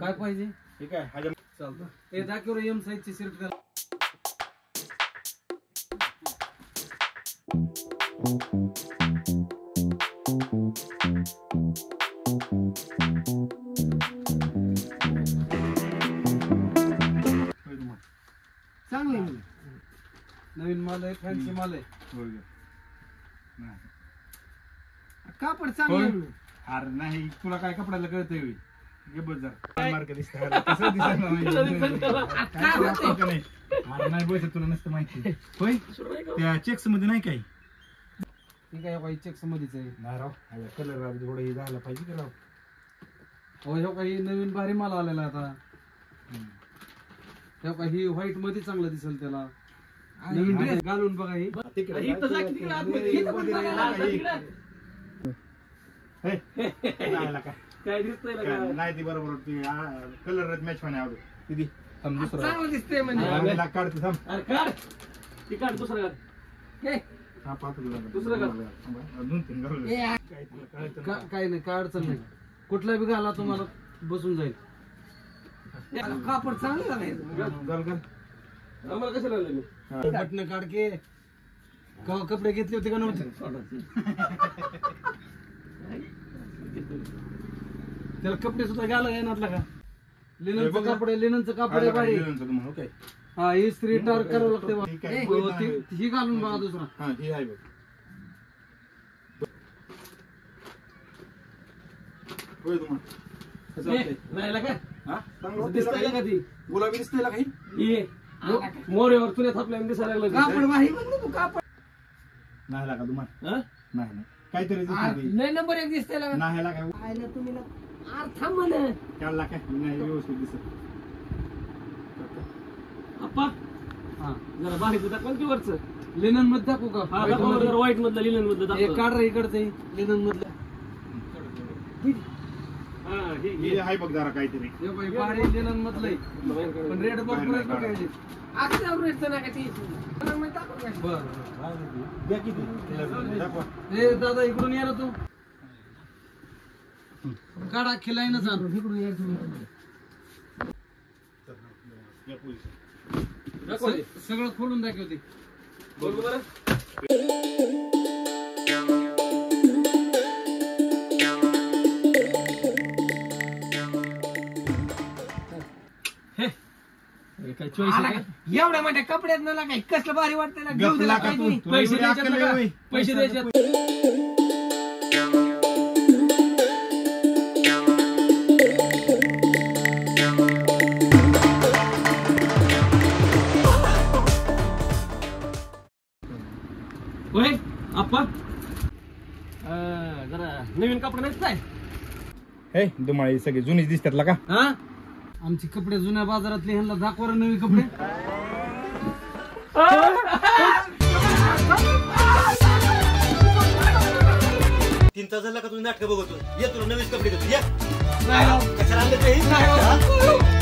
काय पाहिजे ठीक आहे हजम चालतं हे दाखव एम साईजची शर्ट त्याला चांगले नवीन माल आहे फॅन्सी माल आहे कापड चांगलं अरे नाही तुला काय कपड्याला कळतंय मार्क दिसत नाही बस तुला नसतं माहिती होय त्या चेक्स मध्ये नाही काही ठीक आहे काही चेक्स मध्येच आहे नाही राव कलर थोडं हे झालं पाहिजे की राव हो ह्यो काही नवीन भारी माल आलेला आता ह्यो काही व्हाईट मध्ये चांगलं दिसेल त्याला नवीन ड्रेस घालून बघा ही काय दिसतंय नाही ती बरोबर कलर मॅच पण आवडत किती चांगलं दिसतंय म्हणजे काढते थांब काढ दुसरं हा पाहतो दुसरं का? दोन तीन काय नाही काय अडचण नाही कुठला बी घाला तुम्हाला बसून जाईल कापड चांगलं झालंय आम्हाला कसं लागलं मी बटन काढके कवा कपडे घेतले होते का नव्हते त्याला कपडे सुद्धा घाला येणार का लिननचं कापड आहे लिननचं कापड आहे भारी हा ही स्त्री टार करावं लागते ही घालून बघा दुसरा हा हे आहे बघ होय तुम्हाला दिसतंय का ती गुलाबी दिसतंय का काही मोरेवर तुला थापल्या दिसायला लागलं कापड भारी म्हणलं तू कापड नाही लागा तुम्हाला नाही नाही काहीतरी लय नंबर एक दिसतंय लागा. नाही लागा आयला तुम्ही ना अर्थ म्हण काढला काय नाही व्यवस्थित दिसत अप्पा हा जरा बाहेरचं दाखवा की वरचं लिनन मध्ये दाखवू का व्हाईट मधलं लिलन मधलं हे काढ रे इकडचं लिनन मधलं हे आहे बघ जरा काहीतरी हे बाई भारी लिनन मधलं आहे. पण रेड भरपूर आहे बघायचे असं रेटचं नका ती बर द्या किती दाखवा हे दादा इकडून ये ना तू काढा खिलाईनच आण इकडून ये सगळं खोलून दाखवते बरोबर बरं काय चॉईस एवढ्या मोठ्या कपड्यात न लागाय कसलं भारी वाटतं ना घेऊ दिला का तू पाहिजे. पैसे द्यायचे का? पैसे द्यायचे होय आप्पा जरा नवीन कपडे नाहीत काय हे दुमाळी सगळे जुनीच दिसतात का हा आमची कपडे जुन्या बाजारातले ह्यांना दाखवा नवी कपडे तीन तास झाला का तुम्ही नाटक बघतो ये तुला नवीन कपडे घेतो ये नाही. कशाला आणले ते नाही.